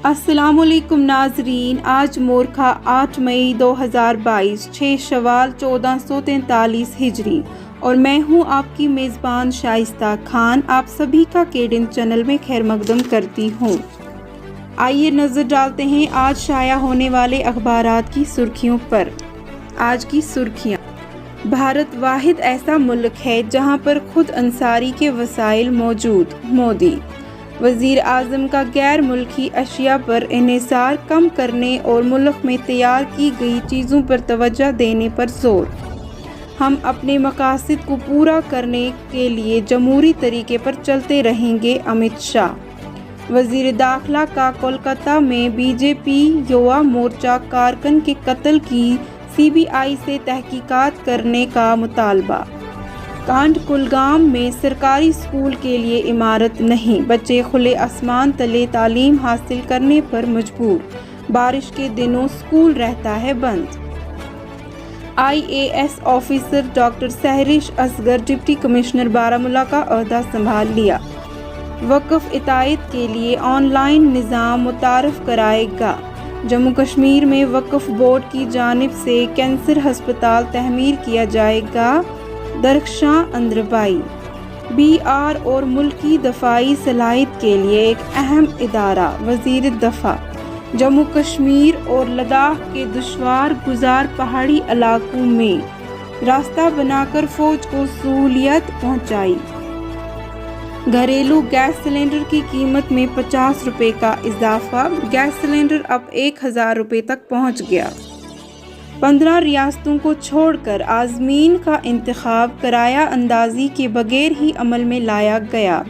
السلام علیکم ناظرین، آج مورخہ 8 مئی 2022 6 شوال 1443 ہجری اور میں ہوں آپ کی میزبان شائستہ خان، آپ سبھی کا کیڈن چینل میں خیر مقدم کرتی ہوں۔ آئیے نظر ڈالتے ہیں آج شائع ہونے والے اخبارات کی سرخیوں پر۔ آج کی سرخیاں: بھارت واحد ایسا ملک ہے جہاں پر خود انحصاری کے وسائل موجود، مودی۔ وزیر اعظم کا غیر ملکی اشیاء پر انحصار کم کرنے اور ملک میں تیار کی گئی چیزوں پر توجہ دینے پر زور۔ ہم اپنے مقاصد کو پورا کرنے کے لیے جمہوری طریقے پر چلتے رہیں گے، امت شاہ۔ وزیر داخلہ کا کولکاتہ میں بی جے پی یووا مورچہ کارکن کے قتل کی سی بی آئی سے تحقیقات کرنے کا مطالبہ۔ کانڈ کلگام میں سرکاری اسکول کے لیے عمارت نہیں، بچے کھلے آسمان تلے تعلیم حاصل کرنے پر مجبور، بارش کے دنوں اسکول رہتا ہے بند۔ I A S officer doctor Sehrish Asghar deputy commissioner Baramulla کا عہدہ سنبھال لیا۔ وقف عطیات کے لیے آن لائن نظام متعارف کرائے گا۔ جموں کشمیر میں وقف بورڈ کی جانب سے کینسر ہسپتال تعمیر کیا جائے گا، درخشاں اندربائی۔ بی آر اور ملکی دفاعی صلاحیت کے لیے ایک اہم ادارہ، وزیر دفاع۔ جموں کشمیر اور لداخ کے دشوار گزار پہاڑی علاقوں میں راستہ بنا کر فوج کو سہولت پہنچائی۔ گھریلو گیس سلنڈر کی قیمت میں 50 روپے کا اضافہ، گیس سلنڈر اب 1000 روپے تک پہنچ گیا۔ 15 ریاستوں کو چھوڑ کر عازمین کا انتخاب کرایہ اندازی کے بغیر ہی عمل میں لایا گیا۔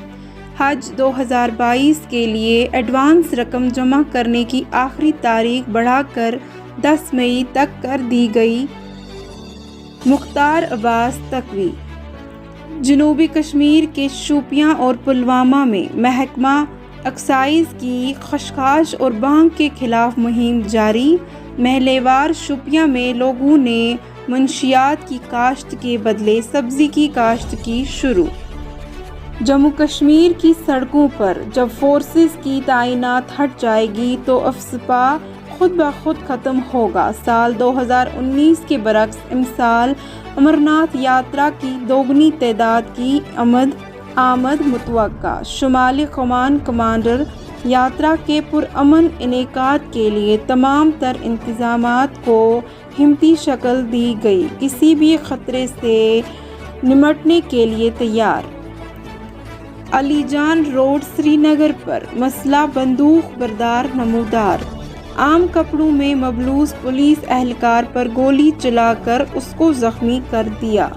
حج 2022 کے لیے ایڈوانس رقم جمع کرنے کی آخری تاریخ بڑھا کر 10 مئی تک کر دی گئی۔ مختار عباس تقوی۔ جنوبی کشمیر کے شوپیاں اور پلوامہ میں محکمہ ایکسائز کی خشخاش اور بھانگ کے خلاف مہم جاری۔ محلے وار شوپیاں میں لوگوں نے منشیات کی کاشت کے بدلے سبزی کی کاشت کی شروع۔ جموں کشمیر کی سڑکوں پر جب فورسز کی تعینات ہٹ جائے گی تو افسپا خود بخود ختم ہوگا۔ سال 2019 کے برعکس امسال امرناتھ یاترا کی دوگنی تعداد کی آمد متوقع۔ شمالی کمان کمانڈر یاترا کے پرامن انعقاد کے لیے تمام تر انتظامات کو ہمتی شکل دی گئی، کسی بھی خطرے سے نمٹنے کے لیے تیار۔ علی جان روڈ سری نگر پر مسلح بندوق بردار نمودار۔ عام کپڑوں میں ملبوس پولیس اہلکار پر گولی چلا کر اس کو زخمی کر دیا۔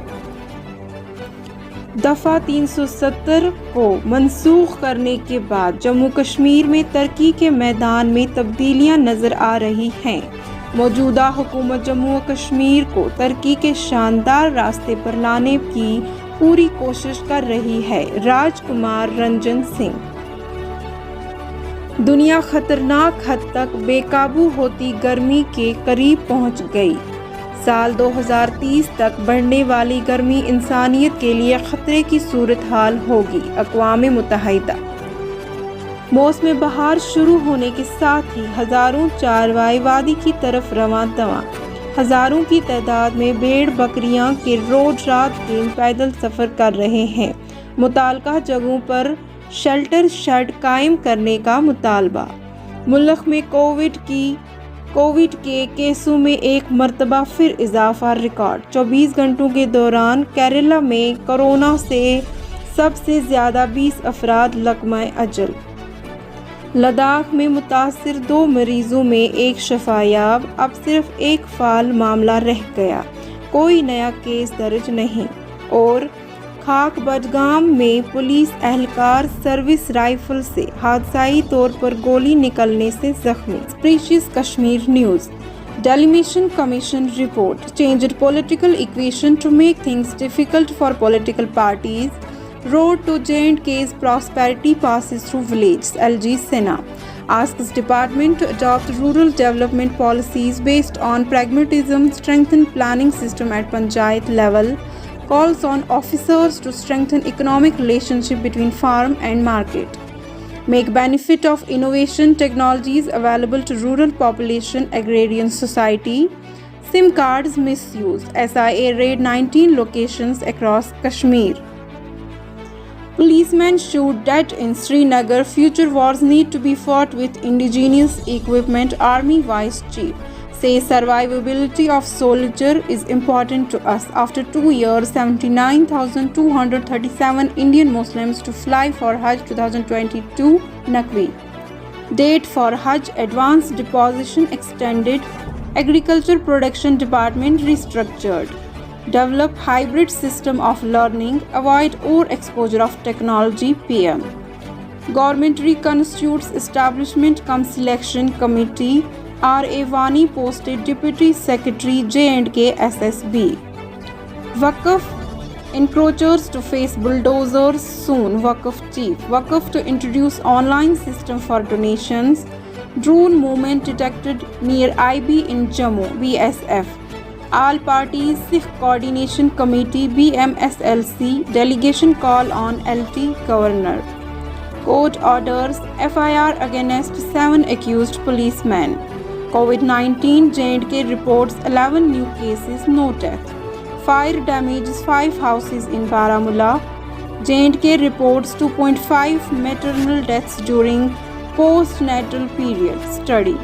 دفعہ 370 کو منسوخ کرنے کے بعد جموں کشمیر میں ترقی کے میدان میں تبدیلیاں نظر آ رہی ہیں۔ موجودہ حکومت جموں و کشمیر کو ترقی کے شاندار راستے پر لانے کی پوری کوشش کر رہی ہے: راج کمار رنجن سنگھ۔ دنیا خطرناک حد تک بے قابو ہوتی گرمی کے قریب پہنچ گئی۔ سال 2030 تک بڑھنے والی گرمی انسانیت کے لیے خطرے کی صورتحال ہوگی: اقوام متحدہ۔ موسم بہار شروع ہونے کے ساتھ ہی ہزاروں چاروائی وادی کی طرف رواں دواں۔ ہزاروں کی تعداد میں بھیڑ بکریاں کے روز رات دن پیدل سفر کر رہے ہیں۔ متعلقہ جگہوں پر شیلٹر شیڈ قائم کرنے کا مطالبہ۔ ملک میں کووڈ کے کیسوں میں ایک مرتبہ پھر اضافہ ریکارڈ۔ 24 گھنٹوں کے دوران کیرالہ میں کورونا سے سب سے زیادہ 20 افراد لقمہ اجل۔ لداخ میں متاثر 2 مریضوں میں ایک شفا یاب، اب صرف ایک فعال معاملہ رہ گیا، کوئی نیا کیس درج نہیں۔ اور خاک بڈگام میں پولیس اہلکار سروس رائفل سے حادثائی طور پر گولی نکلنے سے زخمی۔ اسپیشیز Kashmir news. Delimitation commission report: changed political equation to make things difficult for political parties, road to J&K's prosperity passes through villages. LG Sinha asks department to adopt rural development policies based on pragmatism, strengthen planning system at panchayat level, calls on officers to strengthen economic relationship between farm and market. make benefit of innovation technologies available to rural population, agrarian society. SIM cards misused. SIA raid 19 locations across Kashmir. Policemen shoot dead in Srinagar. Future wars need to be fought with indigenous equipment. Army Vice Chief says survivability of soldier is important to us. After 2 years, 79,237 Indian Muslims to fly for Hajj 2022 Naqvi. Date for Hajj advance deposition extended. Agriculture Production Department restructured. Develop hybrid system of learning. Avoid overexposure of technology. PM. Government reconstitutes establishment cum selection committee. R.A. Vani posted Deputy Secretary J&K SSB. Waqf encroachers to face bulldozers soon. Waqf Chief. Waqf to introduce online system for donations. Drone movement detected near IB in Jammu. BSF. All parties Sikh Coordination Committee BMSLC delegation call on LT Governor. Court orders FIR against 7 accused policemen. COVID-19 J&K reports 11 new cases, no death. Fire damages 5 houses in Baramulla. J&K reports 2.5 maternal deaths during postnatal period. Study.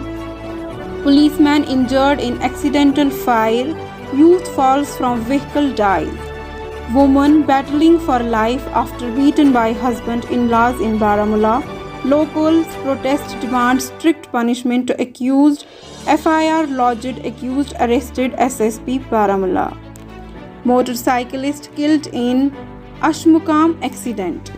Policeman injured in accidental fire. Youth falls from vehicle dies. Woman battling for life after beaten by husband-in-laws in Baramulla. Locals protest demand strict punishment to accused. FIR lodged, accused arrested. SSP Baramulla. Motorcyclist killed in Ashmukam accident.